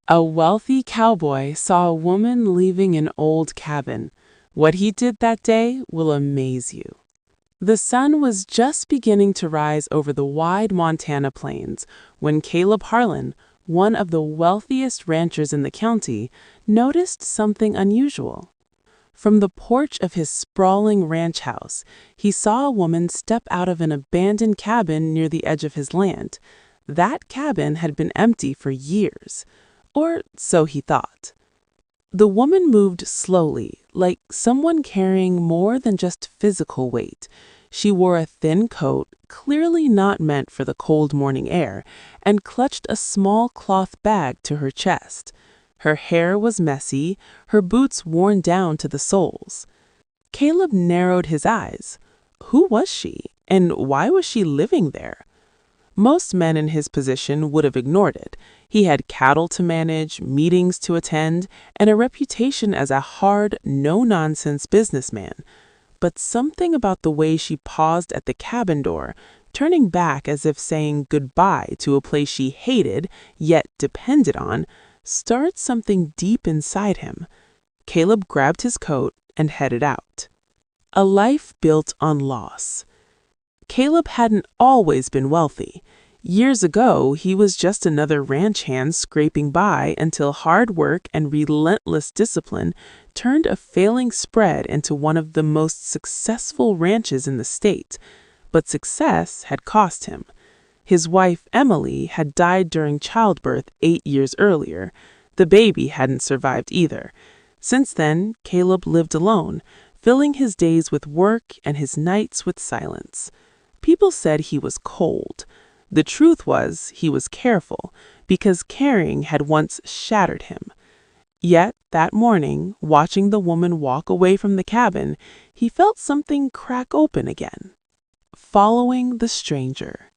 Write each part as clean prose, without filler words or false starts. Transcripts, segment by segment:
A wealthy cowboy saw a woman leaving an old cabin. What he did that day will amaze you. The sun was just beginning to rise over the wide Montana plains when Caleb Harlan, one of the wealthiest ranchers in the county, noticed something unusual. From the porch of his sprawling ranch house, he saw a woman step out of an abandoned cabin near the edge of his land. That cabin had been empty for years, or so he thought. The woman moved slowly, like someone carrying more than just physical weight. She wore a thin coat, clearly not meant for the cold morning air, and clutched a small cloth bag to her chest. Her hair was messy, her boots worn down to the soles. Caleb narrowed his eyes. Who was she, and why was she living there? Most men in his position would have ignored it. He had cattle to manage, meetings to attend, and a reputation as a hard, no-nonsense businessman. But something about the way she paused at the cabin door, turning back as if saying goodbye to a place she hated, yet depended on, stirred something deep inside him. Caleb grabbed his coat and headed out. A life built on loss. Caleb hadn't always been wealthy. Years ago, he was just another ranch hand scraping by until hard work and relentless discipline turned a failing spread into one of the most successful ranches in the state. But success had cost him. His wife, Emily, had died during childbirth 8 years earlier. The baby hadn't survived either. Since then, Caleb lived alone, filling his days with work and his nights with silence. People said he was cold. The truth was he was careful, because caring had once shattered him. Yet, that morning, watching the woman walk away from the cabin, he felt something crack open again. Following the stranger.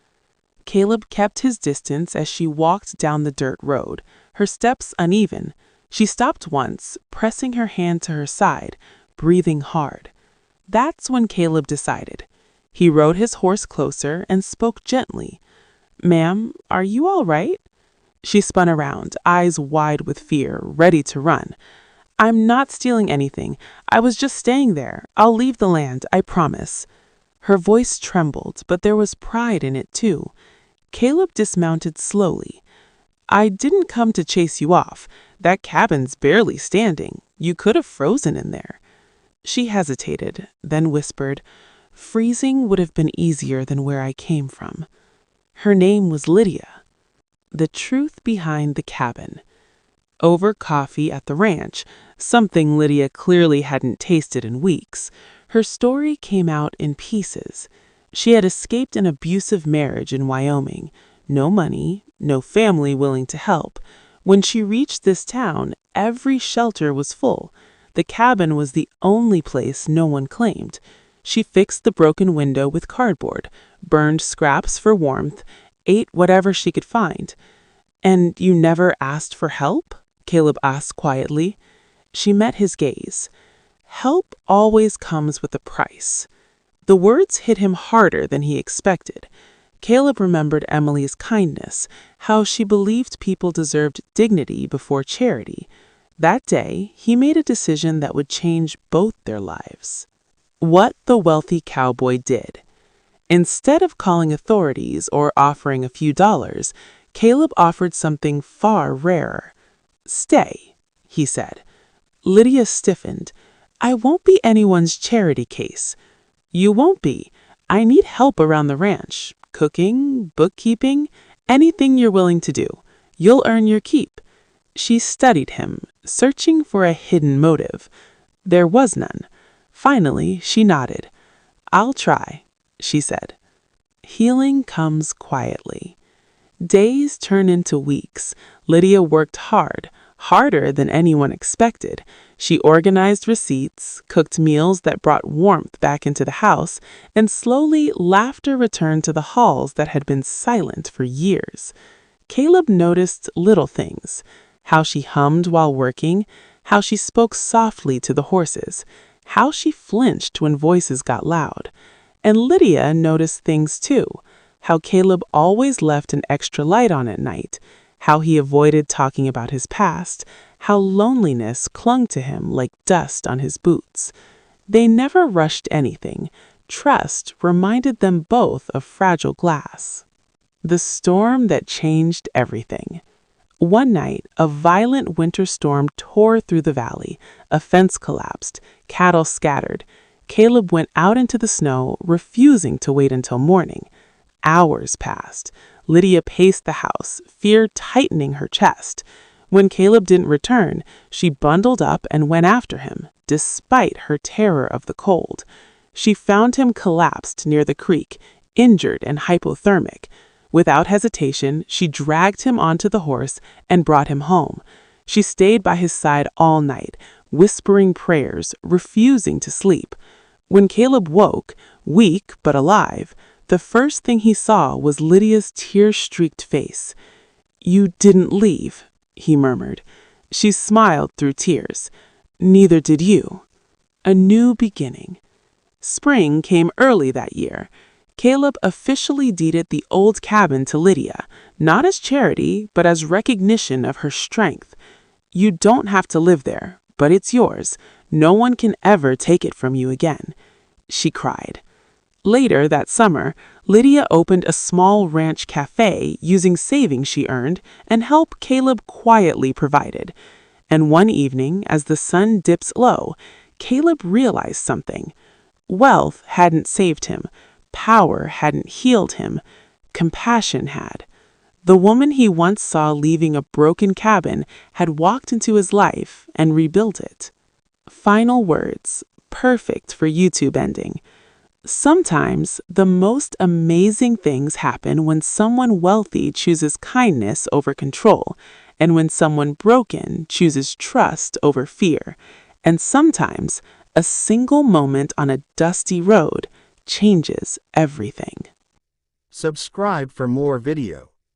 Caleb kept his distance as she walked down the dirt road, her steps uneven. She stopped once, pressing her hand to her side, breathing hard. That's when Caleb decided. He rode his horse closer and spoke gently. "Ma'am, are you all right?" She spun around, eyes wide with fear, ready to run. "I'm not stealing anything. I was just staying there. I'll leave the land, I promise." Her voice trembled, but there was pride in it too. Caleb dismounted slowly. "I didn't come to chase you off. That cabin's barely standing. You could have frozen in there." She hesitated, then whispered, "Freezing would have been easier than where I came from." Her name was Lydia. The truth behind the cabin. Over coffee at the ranch, something Lydia clearly hadn't tasted in weeks, her story came out in pieces. She had escaped an abusive marriage in Wyoming. No money, no family willing to help. When she reached this town, every shelter was full. The cabin was the only place no one claimed. She fixed the broken window with cardboard, burned scraps for warmth, ate whatever she could find. "And you never asked for help?" Caleb asked quietly. She met his gaze. "Help always comes with a price." The words hit him harder than he expected. Caleb remembered Emily's kindness, how she believed people deserved dignity before charity. That day, he made a decision that would change both their lives. What the wealthy cowboy did. Instead of calling authorities or offering a few dollars, Caleb offered something far rarer. "Stay," he said. Lydia stiffened. "I won't be anyone's charity case." "You won't be. I need help around the ranch. Cooking, bookkeeping, anything you're willing to do. You'll earn your keep." She studied him, searching for a hidden motive. There was none. Finally, she nodded. "I'll try," she said. Healing comes quietly. Days turn into weeks. Lydia worked hard, harder than anyone expected. She organized receipts, cooked meals that brought warmth back into the house, and slowly laughter returned to the halls that had been silent for years. Caleb noticed little things. How she hummed while working, how she spoke softly to the horses, how she flinched when voices got loud. And Lydia noticed things too, how Caleb always left an extra light on at night, how he avoided talking about his past, how loneliness clung to him like dust on his boots. They never rushed anything. Trust reminded them both of fragile glass. The storm that changed everything. One night, a violent winter storm tore through the valley. A fence collapsed, cattle scattered. Caleb went out into the snow, refusing to wait until morning. Hours passed. Lydia paced the house, fear tightening her chest. When Caleb didn't return, she bundled up and went after him, despite her terror of the cold. She found him collapsed near the creek, injured and hypothermic. Without hesitation, she dragged him onto the horse and brought him home. She stayed by his side all night, whispering prayers, refusing to sleep. When Caleb woke, weak but alive, the first thing he saw was Lydia's tear-streaked face. "You didn't leave," he murmured. She smiled through tears. "Neither did you." A new beginning. Spring came early that year. Caleb officially deeded the old cabin to Lydia, not as charity, but as recognition of her strength. "You don't have to live there, but it's yours. No one can ever take it from you again," she cried. Later that summer, Lydia opened a small ranch cafe using savings she earned and help Caleb quietly provided. And one evening, as the sun dips low, Caleb realized something. Wealth hadn't saved him. Power hadn't healed him. Compassion had. The woman he once saw leaving a broken cabin had walked into his life and rebuilt it. Final words, perfect for YouTube ending. Sometimes the most amazing things happen when someone wealthy chooses kindness over control, and when someone broken chooses trust over fear. And sometimes a single moment on a dusty road changes everything. Subscribe for more video.